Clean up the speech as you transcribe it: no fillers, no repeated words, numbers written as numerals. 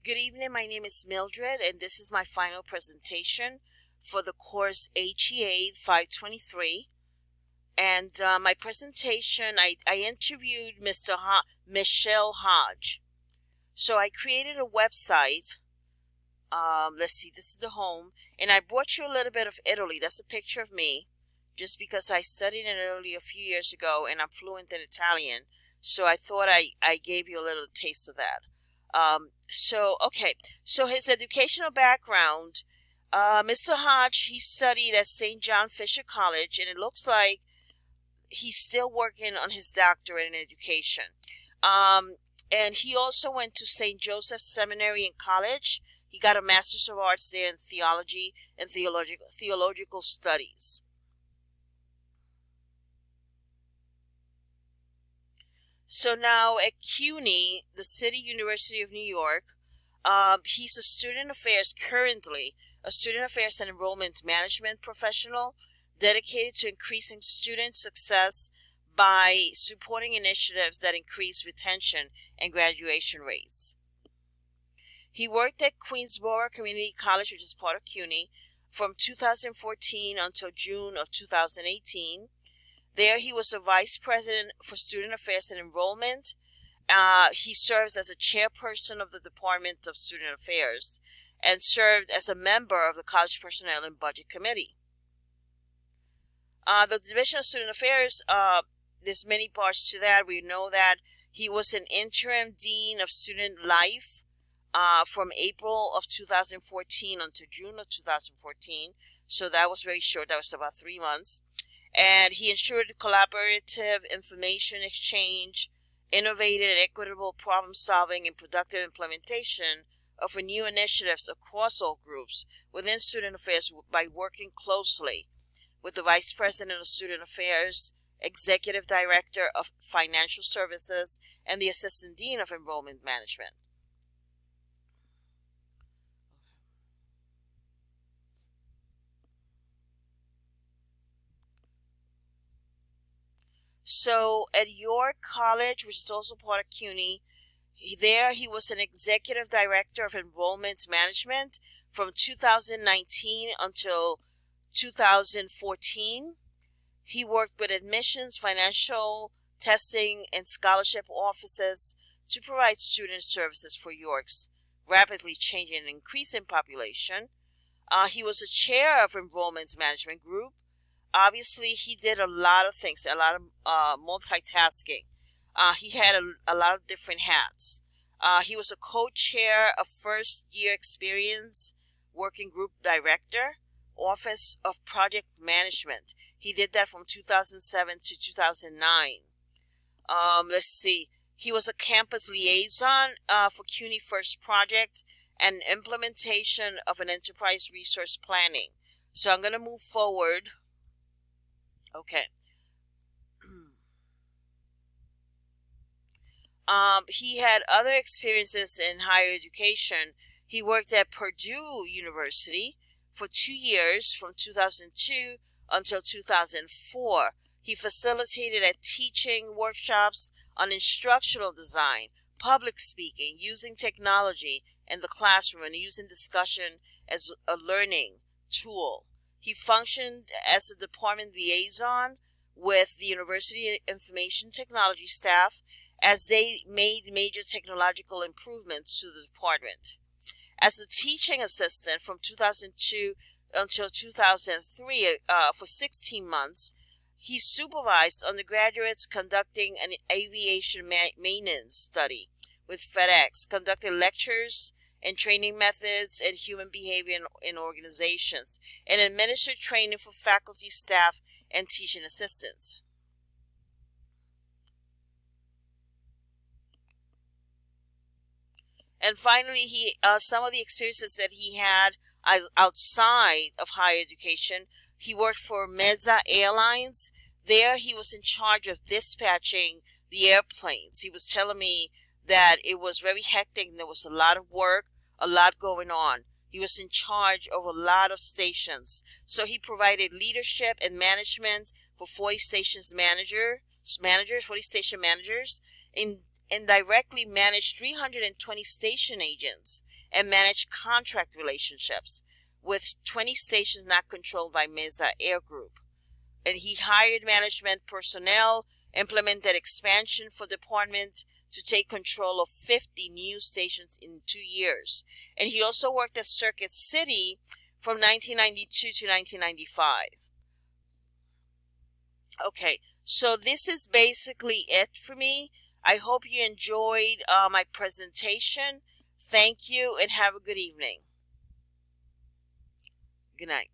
Good evening, my name is Mildred, and this is my final presentation for the course HEA 523. And my presentation, I interviewed Michelle Hodge. So I created a website. Let's see, this is the home. And I brought you a little bit of Italy. That's a picture of me, just because I studied in Italy a few years ago, and I'm fluent in Italian. So I thought I gave you a little taste of that. So his educational background, Mr. Hodge, he studied at St. John Fisher College, and it looks like he's still working on his doctorate in education. And he also went to St. Joseph Seminary and College. He got a Master's of Arts there in Theology and Theological Studies. So now at CUNY, the City University of New York, he's currently a student affairs and enrollment management professional dedicated to increasing student success by supporting initiatives that increase retention and graduation rates. He worked at Queensborough Community College, which is part of CUNY, from 2014 until June of 2018. There, he was a vice president for student affairs and enrollment. He serves as a chairperson of the Department of Student Affairs and served as a member of the College Personnel and Budget Committee. The Division of Student Affairs, there's many parts to that. We know that he was an interim dean of student life from April of 2014 until June of 2014. So that was very short. That was about 3 months. And he ensured collaborative information exchange, innovative and equitable problem solving, and productive implementation of new initiatives across all groups within student affairs by working closely with the Vice President of Student Affairs, Executive Director of Financial Services, and the Assistant Dean of Enrollment Management. So at York College, which is also part of CUNY, he was an executive director of enrollment management from 2019 until 2014. He worked with admissions, financial testing, and scholarship offices to provide student services for York's rapidly changing and increasing population. He was a chair of enrollment management group. Obviously, he did a lot of things, a lot of multitasking. He had a lot of different hats. He was a co-chair of First Year Experience Working Group Director, Office of Project Management. He did that from 2007 to 2009. Let's see. He was a campus liaison for CUNY First Project and implementation of an enterprise resource planning. So I'm going to move forward. Okay. He had other experiences in higher education. He worked at Purdue University for 2 years, from 2002 until 2004. He facilitated teaching workshops on instructional design, public speaking, using technology in the classroom, and using discussion as a learning tool. He functioned as a department liaison with the University Information Technology staff as they made major technological improvements to the department. As a teaching assistant from 2002 until 2003, for 16 months, he supervised undergraduates conducting an aviation maintenance study with FedEx, conducted lectures and training methods and human behavior in organizations, and administered training for faculty, staff, and teaching assistants. And finally, some of the experiences that he had outside of higher education. He worked for Mesa Airlines. There, he was in charge of dispatching the airplanes. He was telling me that it was very hectic and there was a lot of work, a lot going on. He was in charge of a lot of stations. So he provided leadership and management for 40 station managers, and directly managed 320 station agents and managed contract relationships with 20 stations not controlled by Mesa Air Group. And he hired management personnel, implemented expansion for department to take control of 50 new stations in 2 years. And he also worked at Circuit City from 1992 to 1995. Okay, so this is basically it for me. I hope you enjoyed my presentation. Thank you and have a good evening. Good night.